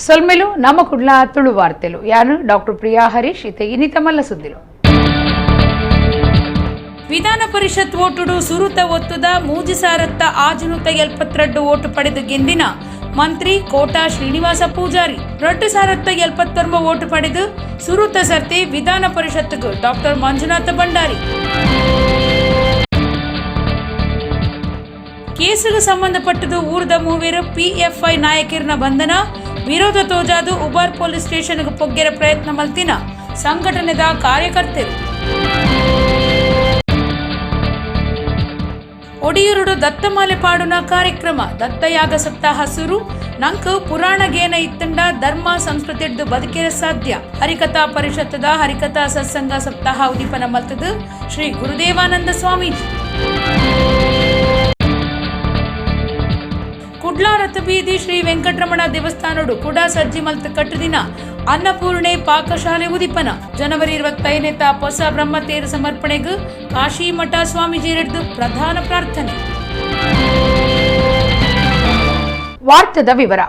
ಸೊಲ್ಮೆಲು ನಮ್ಮ ಕುಡ್ಲ ತುಳು ವಾರ್ತೆಲು ಯಾನು ಡಾಕ್ಟರ್ ಪ್ರಿಯಾ ಹರೀಶ್ ಇತೆ ಇನ್ನಿತ ಮಲ್ಲ ಸುದ್ದಿಲು. ವಿಧಾನ ಪರಿಷತ್ ಓಟುಡು ಸುರುತ ಒತ್ತುದ ಮೂಜಿಸಾರತ್ತ ಆಜುನುತ ಎಲ್ಪತ್ರೆಡ್ಡು ಓಟು ಪಡೆದು ಗೆಂದಿನ ಮಂತ್ರಿ ಕೋಟಾ ಶ್ರೀನಿವಾಸ ಪೂಜಾರಿ 2079 ಓಟು ಪಡೆದು ಸುರುತ ಸರ್ತಿ ವಿಧಾನ ಪರಿಷತ್ಗೆ ಡಾಕ್ಟರ್ ಮಂಜುನಾಥ ಭಂಡಾರಿ. ಕೇಸಿಗೆ ಸಂಬಂಧಪಟ್ಟದು ಊರದ ಮೂವೇರು PFI ನಾಯಕರಿನ ಬಂಧನ ವಿರೋಧ ತೋಜಾದು ಉಬಾರ್ ಪೊಲೀಸ್ ಸ್ಟೇಷನ್ಗೆ ಪೊಗ್ಗೆರ ಪ್ರಯತ್ನ ಮಲ್ತಿನ ಸಂಘಟನೆದ ಕಾರ್ಯಕರ್ತರು. ಒಡಿಯೂರುಡು ದತ್ತಮಾಲೆ ಪಾಡುನ ಕಾರ್ಯಕ್ರಮ ದತ್ತಯಾಗ ಸಪ್ತಾಹ ಸುರು ನಂಕು ಪುರಾಣ ಗೇನ ಇತ್ತಂಡ ಧರ್ಮ ಸಂಸ್ಕೃತಿ ಬದುಕಿರ ಸಾಧ್ಯ ಹರಿಕಥಾ ಪರಿಷತ್ತದ ಹರಿಕಥಾ ಸತ್ಸಂಗ ಸಪ್ತಾಹ ಉದೀಪನ ಮಲ್ತದು ಶ್ರೀ ಗುರುದೇವಾನಂದ ಸ್ವಾಮೀಜಿ. ಕುಡ್ಲ ರಥಬೀದಿ ಶ್ರೀ ವೆಂಕಟರಮಣ ದೇವಸ್ಥಾನಡು ಕುಡ ಸಜ್ಜಿ ಮಲ್ತ ಕಟ್ಟುದಿನ ಅನ್ನಪೂರ್ಣೆ ಪಾಕಶಾಲೆ ಉದಿಪನ ಜನವರಿ 25 ಹೊಸ ಬ್ರಹ್ಮತೇರು ಸಮರ್ಪಣೆಗೂ ಕಾಶಿ ಮಠ ಸ್ವಾಮೀಜಿ ಹಿಡಿದು ಪ್ರಧಾನ ಪ್ರಾರ್ಥನೆ. ವಾರ್ತೆದ ವಿವರ.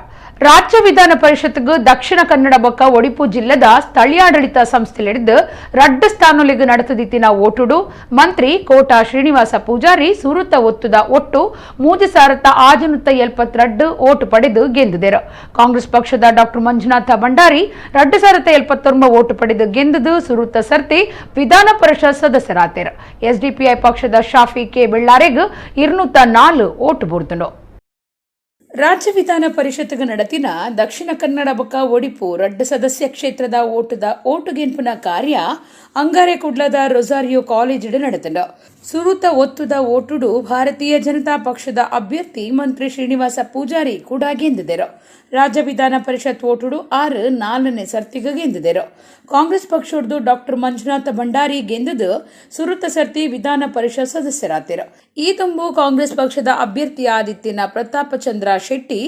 ರಾಜ್ಯ ವಿಧಾನ ಪರಿಷತ್ಗೂ ದಕ್ಷಿಣ ಕನ್ನಡ ಬೊಕ್ಕ ಒಡಿಪು ಜಿಲ್ಲೆದ ಸ್ಥಳೀಯಾಡಳಿತ ಸಂಸ್ಥೆಲಿಡಿದು ರಡ್ಡು ಸ್ಥಾನೊಲಿಗೆ ನಡೆತದಿತ್ತಿನ ಓಟುಡು ಮಂತ್ರಿ ಕೋಟಾ ಶ್ರೀನಿವಾಸ ಪೂಜಾರಿ ಸುರುತ ಒತ್ತುದ ಒಟ್ಟು 3072 ಓಟು ಪಡೆದು ಗೆದ್ದಿದರು. ಕಾಂಗ್ರೆಸ್ ಪಕ್ಷದ ಡಾಕ್ಟರ್ ಮಂಜುನಾಥ ಭಂಡಾರಿ 2079 ಓಟು ಪಡೆದು ಗೆದ್ದುದು ಸುರುತ ಸರ್ತಿ ವಿಧಾನ ಪರಿಷತ್ ಸದಸ್ಯರಾದರು. SDPI ಪಕ್ಷದ ಶಾಫಿ ಕೆ ಬೆಳ್ಳಾರೆಗೂ 204 ಓಟು ಬುರ್ದುಂಡು. ರಾಜ್ಯ ವಿಧಾನ ಪರಿಷತ್ಗೆ ನಡತಿನ ದಕ್ಷಿಣ ಕನ್ನಡ ಬೊಕ್ಕ ಒಡಿಪು ರಡ್ಡು ಸದಸ್ಯ ಕ್ಷೇತ್ರದ ಓಟು ಗೆಂಪುನ ಕಾರ್ಯ ಅಂಗಾರೆ ಕುಡ್ಲದ ರೊಸಾರಿಯೋ ಕಾಲೇಜಿಡು ನಡೆತಂಡ. ಸುರುತ ಒತ್ತುದ ಓಟುಡು ಭಾರತೀಯ ಜನತಾ ಪಕ್ಷದ ಅಭ್ಯರ್ಥಿ ಮಂತ್ರಿ ಶ್ರೀನಿವಾಸ ಪೂಜಾರಿ ಕೂಡ ಗೆದ್ದಿದರು. ರಾಜ್ಯ ವಿಧಾನ ಪರಿಷತ್ ಓಟುಡು 4ನೇ ಸರ್ತಿಗೆ ಗೆದ್ದಿದರು. ಕಾಂಗ್ರೆಸ್ ಪಕ್ಷದ್ದು ಡಾಕ್ಟರ್ ಮಂಜುನಾಥ ಭಂಡಾರಿ ಗೆದ್ದುದು ಸುರುತ ಸರ್ತಿ ವಿಧಾನ ಪರಿಷತ್ ಸದಸ್ಯರಾದರು. ಈ ತುಂಬು ಕಾಂಗ್ರೆಸ್ ಪಕ್ಷದ ಅಭ್ಯರ್ಥಿ ಆದಿತ್ಯನ ಪ್ರತಾಪ ಚಂದ್ರ ಶೆಟ್ಟಿ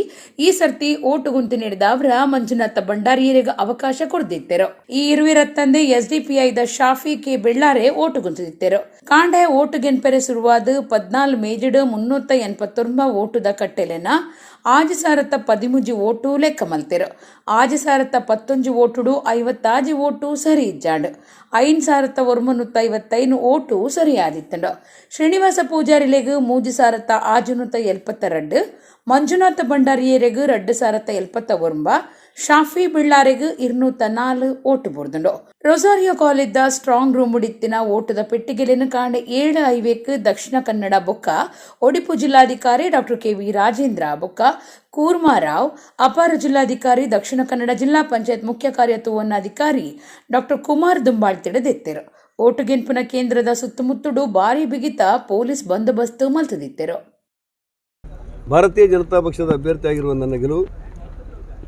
ಈ ಸರ್ತಿ ಓಟು ಗುಂತು ನೀಡಿದವರ ಮಂಜುನಾಥ ಭಂಡಾರಿಯರಿಗೆ ಅವಕಾಶ ಕೊಡ್ದಿತ್ತರು. ಈ ಇರುವಿರತ್ತಂದೆ SDPIದ ಶಾಫಿ ಕೆ ಬೆಳ್ಳಾರೆ ಓಟು ಗುಂತಿದ್ದರು. ಕಾಂಡೆ ಓಟು ಗೆನ್ಪೆರೆ ಶುರುವಾದ 14 ಮೇಜಿಡು 389 ಓಟುದ ಕಟ್ಟೆಲೆನ ಆಜಿಸಾರತ್ತ 13 ಓಟು ಲೆಕ್ಕ ಮಲ್ತೆರು. ಆಜಿಸಾರತ್ತ 11 ಓಟುಡು 56 ಓಟು ಸರಿ ಇಜ್ಜಾಂಡು 5,955 ಓಟು ಸರಿಯಾದಿತ್ತಂಡು. ಶ್ರೀನಿವಾಸ ಪೂಜಾರಿಲೆಗೂ 3,672 ಮಂಜುನಾಥ ಭಂಡಾರಿಯರೆಗೂ 2,079 ಶಾಫಿ ಬಿಳ್ಳಾರೆಗೂ 204 ಓಟು ಬುರ್ದುಂಡು. ರೊಸಾರಿಯೋ ಕಾಲೇಜ್ದ ಸ್ಟ್ರಾಂಗ್ ರೂಮ್ ಉಡಿತ್ತಿನ ಓಟದ ಪೆಟ್ಟಿಗೆಲೆನು ಕಾಂಡೆ 7 ಐವೇಕ್ ದಕ್ಷಿಣ ಕನ್ನಡ ಬೊಕ್ಕ ಒಡಿಪು ಜಿಲ್ಲಾಧಿಕಾರಿ ಡಾಕ್ಟರ್ KV ರಾಜೇಂದ್ರ ಬೊಕ್ಕ ಕೂರ್ಮಾರಾವ್, ಅಪರ ಜಿಲ್ಲಾಧಿಕಾರಿ ದಕ್ಷಿಣ ಕನ್ನಡ ಜಿಲ್ಲಾ ಪಂಚಾಯತ್ ಮುಖ್ಯ ಕಾರ್ಯನಿರ್ವಹಣಾಧಿಕಾರಿ ಡಾಕ್ಟರ್ ಕುಮಾರ್ ದುಂಬಾಳ್ ತಿಳಿದೆತ್ತರು. ಓಟು ಗೆಂಪುನ ಕೇಂದ್ರದ ಸುತ್ತಮುತ್ತಲು ಭಾರಿ ಬಿಗಿತ ಪೊಲೀಸ್ ಬಂದೋಬಸ್ತ್ ಮಲ್ತದಿತ್ತರು. ಭಾರತೀಯ ಜನತಾ ಪಕ್ಷದ ಅಭ್ಯರ್ಥಿಯಾಗಿರುವ ನನ್ನ ಗೆಲುವು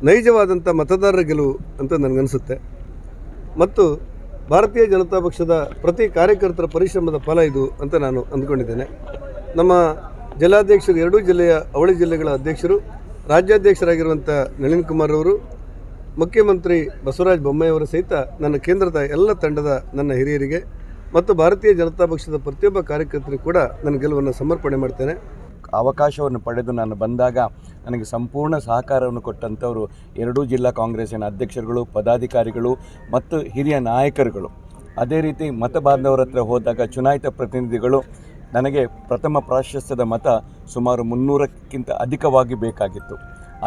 ನೈಜವಾದಂಥ ಮತದಾರರ ಗೆಲುವು ಅಂತ ನನಗನ್ನಿಸುತ್ತೆ. ಮತ್ತು ಭಾರತೀಯ ಜನತಾ ಪಕ್ಷದ ಪ್ರತಿ ಕಾರ್ಯಕರ್ತರ ಪರಿಶ್ರಮದ ಫಲ ಇದು ಅಂತ ನಾನು ಅಂದ್ಕೊಂಡಿದ್ದೇನೆ. ನಮ್ಮ ಜಿಲ್ಲಾಧ್ಯಕ್ಷರು, ಎರಡೂ ಜಿಲ್ಲೆಯ ಅವಳಿ ಜಿಲ್ಲೆಗಳ ಅಧ್ಯಕ್ಷರು, ರಾಜ್ಯಾಧ್ಯಕ್ಷರಾಗಿರುವಂಥ ನಳಿನ್ ಕುಮಾರ್ ಅವರು, ಮುಖ್ಯಮಂತ್ರಿ ಬಸವರಾಜ ಬೊಮ್ಮಾಯಿಯವರ ಸಹಿತ ನನ್ನ ಕೇಂದ್ರದ ಎಲ್ಲ ತಂಡದ ನನ್ನ ಹಿರಿಯರಿಗೆ ಮತ್ತು ಭಾರತೀಯ ಜನತಾ ಪಕ್ಷದ ಪ್ರತಿಯೊಬ್ಬ ಕಾರ್ಯಕರ್ತರಿಗೂ ಕೂಡ ನನ್ನ ಗೆಲುವನ್ನು ಸಮರ್ಪಣೆ ಮಾಡ್ತೇನೆ. ಅವಕಾಶವನ್ನು ಪಡೆದು ನಾನು ಬಂದಾಗ ನನಗೆ ಸಂಪೂರ್ಣ ಸಹಕಾರವನ್ನು ಕೊಟ್ಟಂಥವರು ಎರಡೂ ಜಿಲ್ಲಾ ಕಾಂಗ್ರೆಸ್ಸಿನ ಅಧ್ಯಕ್ಷರುಗಳು, ಪದಾಧಿಕಾರಿಗಳು ಮತ್ತು ಹಿರಿಯ ನಾಯಕರುಗಳು. ಅದೇ ರೀತಿ ಮತ ಬಾಂಧವರ ಹತ್ರ ಹೋದಾಗ ಚುನಾಯಿತ ಪ್ರತಿನಿಧಿಗಳು ನನಗೆ ಪ್ರಥಮ ಪ್ರಾಶಸ್ತ್ಯದ ಮತ ಸುಮಾರು 300ಕ್ಕಿಂತ ಅಧಿಕವಾಗಿ ಬೇಕಾಗಿತ್ತು.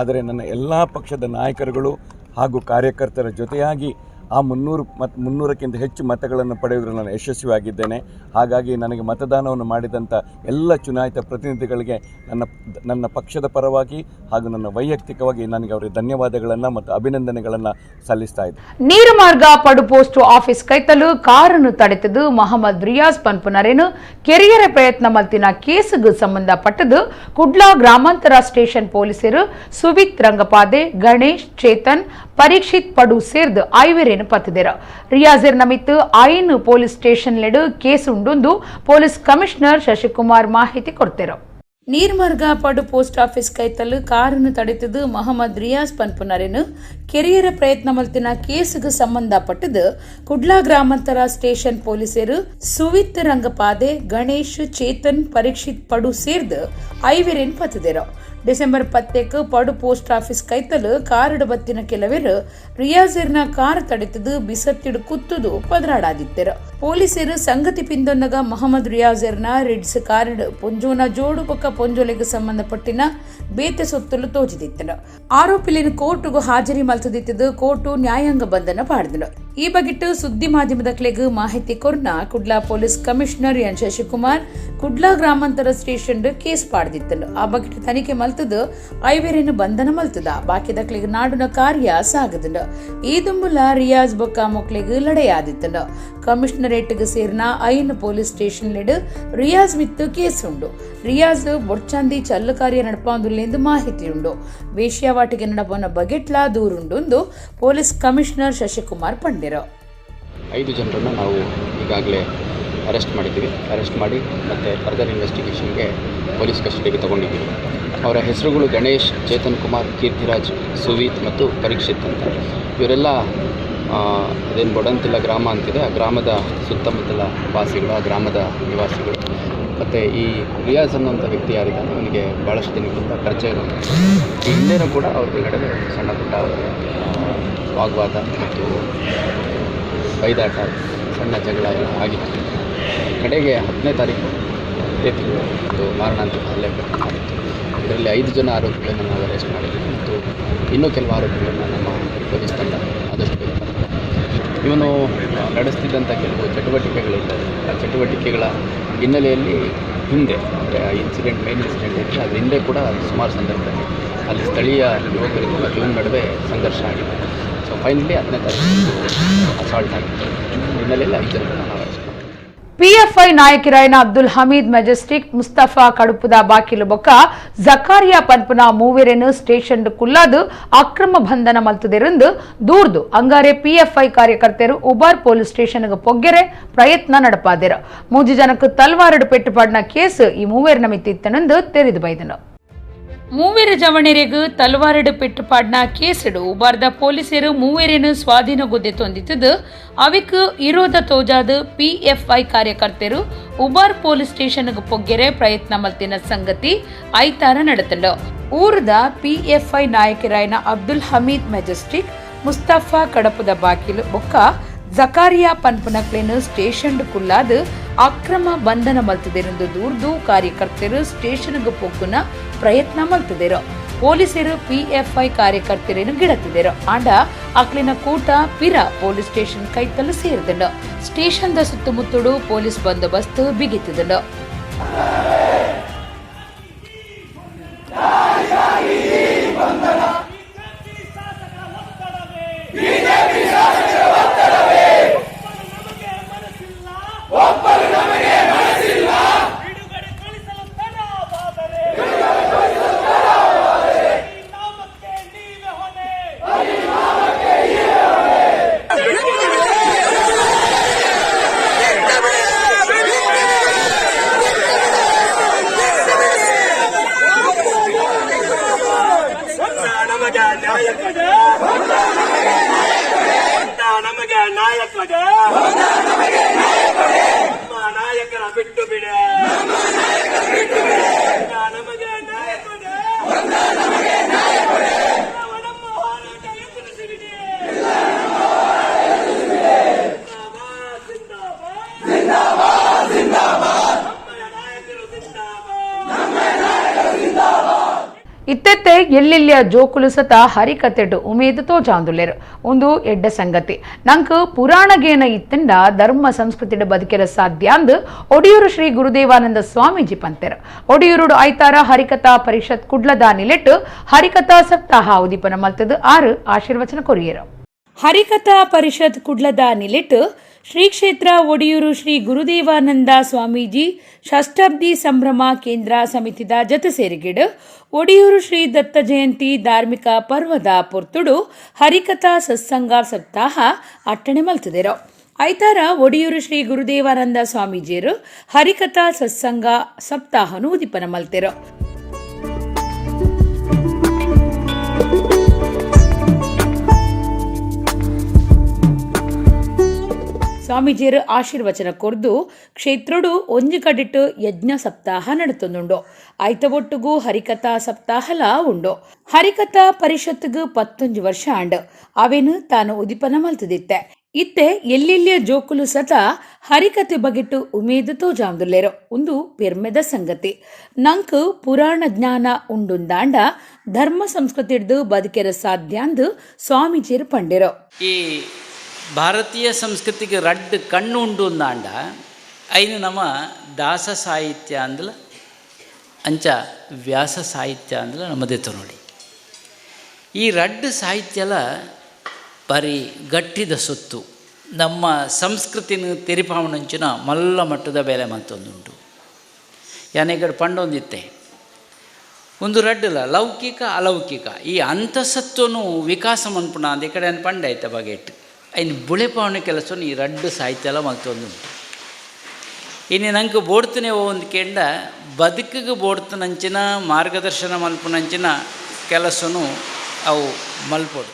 ಆದರೆ ನನ್ನ ಎಲ್ಲ ಪಕ್ಷದ ನಾಯಕರುಗಳು ಹಾಗೂ ಕಾರ್ಯಕರ್ತರ ಜೊತೆಯಾಗಿ ಆ 300ಕ್ಕಿಂತ ಹೆಚ್ಚು ಮತಗಳನ್ನು ಪಡೆಯುವುದರಲ್ಲಿ ನಾನು ಯಶಸ್ವಿಯಾಗಿದ್ದೇನೆ. ಹಾಗಾಗಿ ನನಗೆ ಮತದಾನವನ್ನು ಮಾಡಿದಂಥ ಎಲ್ಲ ಚುನಾಯಿತ ಪ್ರತಿನಿಧಿಗಳಿಗೆ ನನ್ನ ಪಕ್ಷದ ಪರವಾಗಿ ಹಾಗೂ ನನ್ನ ವೈಯಕ್ತಿಕವಾಗಿ ನನಗೆ ಅವರಿಗೆ ಧನ್ಯವಾದಗಳನ್ನು ಮತ್ತು ಅಭಿನಂದನೆಗಳನ್ನು ಸಲ್ಲಿಸ್ತಾ ಇದ್ದೆ. ನೀರು ಮಾರ್ಗ ಪಡು ಪೋಸ್ಟ್ ಆಫೀಸ್ ಕೈತಲು ಕಾರನ್ನು ತಡೆತದು ಮೊಹಮ್ಮದ್ ರಿಯಾಜ್ ಪನ್ಪುನರೇನು ಕೆರಿಯರ ಪ್ರಯತ್ನ ಮಲ್ತಿನ ಕೇಸಿಗೆ ಸಂಬಂಧಪಟ್ಟದು ಕುಡ್ಲಾ ಗ್ರಾಮಾಂತರ ಸ್ಟೇಷನ್ ಪೊಲೀಸರು ಸುವಿತ್ ರಂಗಪಾದೆ, ಗಣೇಶ್, ಚೇತನ್, ಪರೀಕ್ಷಿತ್ ಪಡು ಸೇರ್ದು 5 ಪತ್ತಿದರು. ರಿಯಾಜರ್ ನಮಿತ್ತು 5 ಪೊಲೀಸ್ ಸ್ಟೇಷನ್ ಲೆಡು ಕೇಸ್ ಉಂಡು ಪೊಲೀಸ್ ಕಮಿಷನರ್ ಶಶಿಕುಮಾರ್ ಮಾಹಿತಿ ಕೊಡ್ತಾರೆ. ನೀರ್ಮಾರ್ಗ ಪಡು ಪೋಸ್ಟ್ ಆಫೀಸ್ ಕೈತಲು ಕಾರನ್ನು ತಡೆತದು ಮೊಹಮ್ಮದ್ ರಿಯಾಜ್ ಪನ್ಪುನರೇನು ಕೆರಿಯರ ಪ್ರಯತ್ನ ಮಲ್ತಿನ ಕೇಸಿಗೆ ಸಂಬಂಧಪಟ್ಟದು ಕುಡ್ಲಾ ಗ್ರಾಮಾಂತರ ಸ್ಟೇಷನ್ ಪೊಲೀಸರು ಸುವಿತ್ ರಂಗಪಾದೆ, ಗಣೇಶ್, ಚೇತನ್, ಪರೀಕ್ಷಿತ್ ಪಡು ಸೇರ್ದು 5 ಪತ್ತಿದರು. ಡಿಸೆಂಬರ್ 10 ಪಡು ಪೋಸ್ಟ್ ಆಫೀಸ್ ಕೈತಲು ಕಾರಡು ಬತ್ತಿನ ಕೆಲವರು ರಿಯಾಜರ್ನ ಕಾರ್ ತಡೆತದು ಬಿಸತ್ತಿಡು ಕುತ್ತುದು ಪದರಾಡಾದಿತ್ತರು. ಪೊಲೀಸರು ಸಂಗತಿ ಪಿಂದೊನ್ನಗ ಮೊಹಮ್ಮದ್ ರಿಯಾಜರ್ನ ರಿಡ್ಸ್ ಕಾರಡು ಪೊಂಜೋನ ಜೋಡು ಪಕ್ಕ ಪೊಂಜೋಲೆಗೆ ಸಂಬಂಧಪಟ್ಟಿನ ಬೇತೆ ಸೊತ್ತಲು ತೋಜಿದಿತ್ತನು. ಆರೋಪಿಲಿನ ಕೋರ್ಟ್ಗೂ ಹಾಜರಿ ಮಲ್ತದಿತ್ತದು ಕೋರ್ಟು ನ್ಯಾಯಾಂಗ ಬಂಧನ ಪಾಡ್ದನು. ಈ ಬಗೆಟ್ಟು ಸುದ್ದಿ ಮಾಧ್ಯಮದ ಕ್ಲೆಗ್ ಮಾಹಿತಿ ಕೊರ್ನ Kudla police commissioner N Shashikumar Kudla ಗ್ರಾಮಾಂತರ ಸ್ಟೇಷನ್ ಕೇಸ್ ಪಾಡ್ದಿತ್ತನು. ಆ ಬಗೆಟ್ಟು ತನಿಖೆ ಮಲ್ತದು ಐವೇರೇನು ಬಂಧನ ಮಲ್ತದ ಬಾಕಿದ ಕ್ಲೆಗ್ ನಾಡುನ ಕಾರ್ಯ ಸಾಗದನು. ಈ ದುಂಬುಲ ರಿಯಾಜ್ ಬೊಕ್ಕ ಮೊಕ್ಲೆಗ್ ಲಡೆಯಾದಿತ್ತನು. ಕಮಿಷನರೇಟ್ಗೆ ಸೇರಿನ ಐನ್ ಪೊಲೀಸ್ ಸ್ಟೇಷನ್ ಲೆಡ್ ರಿಯಾಜ್ ಮಿತ್ತು ಕೇಸ್ ಉಂಡು. ರಿಯಾಜ್ ಬೊಡ್ಚಂದಿ ಚಲ್ಲು ಕಾರ್ಯ ನಡಪಾಂದುಲ್ಲೆಂದು ಮಾಹಿತಿ ಉಂಡು. ವೇಶ್ಯಾವಾಟಿಗೆ ನಡಪನ ಬಗೆಟ್ಲಾ ದೂರುಂಡು ಪೊಲೀಸ್ ಕಮಿಷನರ್ ಶಶಿಕುಮಾರ್ ಪಂಡಿರು. 5 ಜನರನ್ನು ನಾವು ಈಗಾಗಲೇ ಅರೆಸ್ಟ್ ಮಾಡಿದ್ದೀವಿ. ಅರೆಸ್ಟ್ ಮಾಡಿ ಮತ್ತು ಫರ್ದರ್ ಇನ್ವೆಸ್ಟಿಗೇಷನ್ಗೆ ಪೊಲೀಸ್ ಕಸ್ಟಡಿಗೆ ತೊಗೊಂಡಿದ್ದೀವಿ. ಅವರ ಹೆಸರುಗಳು ಗಣೇಶ್, ಚೇತನ್ ಕುಮಾರ್, ಕೀರ್ತಿರಾಜ್, ಸುವೀತ್ ಮತ್ತು ಪರೀಕ್ಷಿತ್ ಅಂತ. ಇವರೆಲ್ಲ ಅದೇನು ಬೊಡಂತಿಲ್ಲ ಗ್ರಾಮ ಅಂತಿದೆ, ಆ ಗ್ರಾಮದ ಸುತ್ತಮುತ್ತಲ ವಾಸಿಗಳು, ಆ ಗ್ರಾಮದ ನಿವಾಸಿಗಳು. ಮತ್ತು ಈ ರಿಯಾಜ್ ಅನ್ನೋಂಥ ವ್ಯಕ್ತಿ ಯಾರಿದ್ದಾನೆ ಅವನಿಗೆ ಭಾಳಷ್ಟು ದಿನಗಳಿಂದ ಪರಿಚಯ ಇರೋದು. ಈ ಹಿಂದೆನೂ ಕೂಡ ಅವ್ರ ನಡುವೆ ಸಣ್ಣ ಪುಟ್ಟ ವಾಗ್ವಾದ ಮತ್ತು ಬೈದಾಟ, ಸಣ್ಣ ಜಗಳ ಎಲ್ಲ ಆಗಿತ್ತು. ಕಡೆಗೆ 10ನೇ ತಾರೀಕು ಇದೇ ತಿಂಗಳು ಒಂದು ಮಾರಣಾಂತಿಕ ಹಲ್ಲೆ ಮಾಡಿತ್ತು. ಇದರಲ್ಲಿ 5 ಜನ ಆರೋಪಿಗಳನ್ನು ನಾವು ಅರೆಸ್ಟ್ ಮಾಡಿದ್ದೀವಿ ಮತ್ತು ಇನ್ನೂ ಕೆಲವು ಆರೋಪಿಗಳನ್ನು ನಮ್ಮ ಪೊಲೀಸ್ ತಂಡ ಆದಷ್ಟು ಬೇಗ ಬಂದಿದೆ. ಇವನು ನಡೆಸ್ತಿದ್ದಂಥ ಕೆಲವು ಚಟುವಟಿಕೆಗಳಿರ್ತದೆ. ಆ ಚಟುವಟಿಕೆಗಳ ಹಿನ್ನೆಲೆಯಲ್ಲಿ ಹಿಂದೆ ಅಂದರೆ ಆ ಇನ್ಸಿಡೆಂಟ್ ಮೇನ್ ಇನ್ಸಿಡೆಂಟ್ ಇತ್ತು, ಅದ್ರ ಹಿಂದೆ ಕೂಡ ಸುಮಾರು ಸಂದರ್ಭದಲ್ಲಿ ಅಲ್ಲಿ ಸ್ಥಳೀಯ ಯುವಕರಿಗೂ ಮತ್ತು ಇವನ ನಡುವೆ ಸಂಘರ್ಷ ಆಗಿದೆ. ಸೊ ಫೈನಲಿ 10ನೇ ತಾರೀಕು ಅಸಾಲ್ಟ್ ಆಗಿತ್ತು. ಹಿನ್ನೆಲೆಯಲ್ಲಿ 5 ಜನರನ್ನು ನಾವು ಅರೆಸ್ಟ್ ಮಾಡಿದ್ವಿ. ಪಿಎಫ್ಐ ನಾಯಕರಾಯನ ಅಬ್ದುಲ್ ಹಮೀದ್ ಮೆಜೆಸ್ಟಿಕ್, ಮುಸ್ತಫಾ ಕಡುಪುದ ಬಾಕಿಲು ಬೊಕ್ಕ ಜಕಾರಿಯಾ ಪನ್ಪುನ ಮೂವೇರೆನು ಸ್ಟೇಷನ್ ಕುಲ್ಲಾದು ಅಕ್ರಮ ಬಂಧನ ಮಲ್ತುದೆರೆಂದು ದೂರ್ದು ಅಂಗಾರೆ ಪಿಎಫ್ಐ ಕಾರ್ಯಕರ್ತರು ಉಬಾರ್ ಪೊಲೀಸ್ ಸ್ಟೇಷನ್ಗೆ ಪೊಗ್ಗೆರೆ ಪ್ರಯತ್ನ ನಡಪಾದೆರು. 3 ಜನಕ್ಕೆ ತಲ್ವಾರಡು ಪೆಟ್ಟುಪಾಡಿನ ಕೇಸ್ ಈ ಮೂವೇರಿನ ಮಿತ್ತಿತ್ತನೆಂದು ತೆರೆದು ಬೈದನು. ಮೂವೇರ ಜವಣೆರೆಗೂ ತಲವಾರಡು ಪೆಟ್ಟುಪಾಡ್ನ ಕೇಸಡು ಉಬಾರ್ದ ಪೊಲೀಸರು ಮೂವೇರೇನು ಸ್ವಾಧೀನಗೊದ್ದೆ ತೊಂದಿತ್ತದು ಅವಿಕ್ ಇರೋದ ತೋಜಾದ ಪಿಎಫ್ಐ ಕಾರ್ಯಕರ್ತರು ಉಬಾರ್ ಪೊಲೀಸ್ ಸ್ಟೇಷನ್ಗೆ ಪೊಗ್ಗೆರೆ ಪ್ರಯತ್ನ ಮಲ್ತಿನ ಸಂಗತಿ ಐತಾರ ನಡೆತಂಡು. ಊರದ ಪಿಎಫ್ಐ ನಾಯಕರಾಯನ ಅಬ್ದುಲ್ ಹಮೀದ್ ಮೆಜೆಸ್ಟಿಕ್, ಮುಸ್ತಫಾ ಕಡಪದ ಬಾಕಿಲು ಬೊಕ್ಕ ಜಕಾರಿಯಾ ಪನ್ಪುನಕ್ಲೇನು ಸ್ಟೇಷನ್ ಕುಲ್ಲಾದು ಅಕ್ರಮ ಬಂಧನ ಮಲ್ತದೆರೆಂದು ದೂರ್ದು ಕಾರ್ಯಕರ್ತರು ಸ್ಟೇಷನ್ಗೆ ಪೊಗ್ಗುನ ಪ್ರಯತ್ನ ಮಲ್ತದೆರು. ಪೊಲೀಸರು ಪಿಎಫ್ಐ ಕಾರ್ಯಕರ್ತರೇನು ಗಿಡತಿದೆರು. ಆಂಡ ಅಕ್ಲಿನ ಕೂಟ ಪಿರ ಪೊಲೀಸ್ ಸ್ಟೇಷನ್ ಕೈತಲು ಸೇರಿದಂಡು. ಸ್ಟೇಷನ್ದ ಸುತ್ತಮುತ್ತಲು ಪೊಲೀಸ್ ಬಂದೋಬಸ್ತ್ ಬಿಗಿತಿದಂಡು. ನಾಯಕರ ಬಿಟ್ಟು ಬಿಡ ನಮಗೆ ನ್ಯಾಯ ಕೊಡ, ನಮ್ಮ ಹೋರಾಟ ಎದುರಿಸಿಬಿಡಿ. ಜಿಂದಾಬಾದ್ ಜಿಂದಾಬಾದ್, ನಮ್ಮ ನಾಯಕರು ಜಿಂದಾಬಾದ್. ಇತ್ತೆತ್ತೆ ಎಲ್ಲೆಲ್ಲಿಯ ಜೋಕುಲು ಸತ ಹರಿಕತೆಡು ಉಮೇದು ತೋಜಾಂದುಲ್ಲೆರು ಒಂದು ಎಡ್ಡ ಸಂಗತಿ. ನಂಕ್ ಪುರಾಣಗೇನ ಇತ್ತಂಡ ಧರ್ಮ ಸಂಸ್ಕೃತಿಡ ಬದುಕೆರ ಸಾಧ್ಯ ಅಂದು ಒಡಿಯೂರು ಶ್ರೀ ಗುರುದೇವಾನಂದ ಸ್ವಾಮೀಜಿ ಪಂತೆರು. ಒಡಿಯೂರುಡು ಐತಾರ ಹರಿಕಥಾ ಪರಿಷತ್ ಕುಡ್ಲದ ನಿಲೆಟ್ಟು ಹರಿಕಥಾ ಸಪ್ತಾಹ ಉದೀಪನ ಮಲ್ತದು 6 ಆಶೀರ್ವಚನ ಕೊರಿಯರು. ಹರಿಕಥಾ ಪರಿಷತ್ ಕುಡ್ಲದ ನಿಲೆಟ್ಟು ಶ್ರೀ ಕ್ಷೇತ್ರ ಒಡಿಯೂರು ಶ್ರೀ ಗುರುದೇವಾನಂದ ಸ್ವಾಮೀಜಿ ಷಷ್ಠಾಬ್ದಿ ಸಂಭ್ರಮ ಕೇಂದ್ರ ಸಮಿತಿದ ಜತೆ ಸೇರಿಗಿಡು ಒಡಿಯೂರು ಶ್ರೀ ದತ್ತ ಜಯಂತಿ ಧಾರ್ಮಿಕ ಪರ್ವದ ಪೊರ್ತುಡು ಹರಿಕಥಾ ಸತ್ಸಂಗ ಸಪ್ತಾಹ ಅಟ್ಟಣೆ ಮಲ್ತದೆರು. ಐತಾರ ಒಡಿಯೂರು ಶ್ರೀ ಗುರುದೇವಾನಂದ ಸ್ವಾಮೀಜಿಯರು ಹರಿಕಥಾ ಸತ್ಸಂಗ ಸಪ್ತಾಹನು ಉದೀಪನ ಮಲ್ತೆರು. ಸ್ವಾಮೀಜಿಯರು ಆಶೀರ್ವಚನ ಕೊರ್ದು ಕ್ಷೇತ್ರಡು ಒಂಜಿ ಕಡಿಟ್ಟು ಯಜ್ಞ ಸಪ್ತಾಹ ನಡತೊಂದುಂಡು ಐತ ಒಟ್ಟುಗು ಹರಿಕಥಾ ಸಪ್ತಾಹಲ ಉಂಡು. ಹರಿಕಥಾ ಪರಿಷತ್ಗೆ 11 ವರ್ಷ ಆಂಡ್ ಅವೇನು ತಾನು ಉದಿಪನ ಮಲ್ತದಿತ್ತೆ. ಇತ್ತೆ ಎಲ್ಲೆಲ್ಲಿಯ ಜೋಕುಲು ಸತ ಹರಿಕತೆ ಬಗೆಟ್ಟು ಉಮೇದು ತೋಜಾಂದುಲ್ಲೇರು ಒಂದು ಪೆರ್ಮೆದ ಸಂಗತಿ. ನಂಕ್ ಪುರಾಣ ಜ್ಞಾನ ಉಂಡುಂದಾಂಡ ಧರ್ಮ ಸಂಸ್ಕೃತಿ ಹಿಡ್ದು ಬದುಕೆರ ಸಾಧ್ಯ ಅಂದು ಸ್ವಾಮೀಜಿಯರು ಪಂಡಿರೋ. ಈ ಭಾರತೀಯ ಸಂಸ್ಕೃತಿಗೆ ರಡ್ಡು ಕಣ್ಣು ಉಂಡು ಅಂದಾಂಡ ಐನು ನಮ್ಮ ದಾಸ ಸಾಹಿತ್ಯ ಅಂದಲ ಅಂಚ ವ್ಯಾಸ ಸಾಹಿತ್ಯ ಅಂದಲ ನಮ್ಮದೆತ್ತು ನೋಡಿ. ಈ ರಡ್ಡು ಸಾಹಿತ್ಯಲ ಬರೀ ಗಟ್ಟಿದ ಸೊತ್ತು ನಮ್ಮ ಸಂಸ್ಕೃತಿನ ತೆರಿಪಾವಣಂಚಿನ ಮಲ್ಲ ಮಟ್ಟದ ಬೆಲೆ ಮತ್ತೊಂದುಂಟು. ಯಾನೆಗಡೆ ಪಂಡೊಂದಿತ್ತೆ ಒಂದು ರಡ್ಡಲ ಲೌಕಿಕ ಅಲೌಕಿಕ ಈ ಅಂತಸತ್ವನು ವಿಕಾಸ ಮನ್ಪುಣ ಅಂದ ಈ ಕಡೆ ಪಂಡ ಆಯ್ತ ಬಗೆಟ್ ಐನು ಬುಳೆಪಾವಣೆ ಕೆಲಸವನ್ನು ಈ ರಡ್ಡು ಸಾಹಿತ್ಯ ಮಲ್ತೊಂದುಂಟು. ಇನ್ನು ನಂಗೆ ಬೋಡ್ತನೆ ಒಂದು ಕೇಂಡ ಬದುಕಿಗೆ ಬೋಡ್ತನಂಚಿನ ಮಾರ್ಗದರ್ಶನ ಮಲ್ಪುನಂಚಿನ ಕೆಲಸನು ಅವು ಮಲ್ಪೋಡು.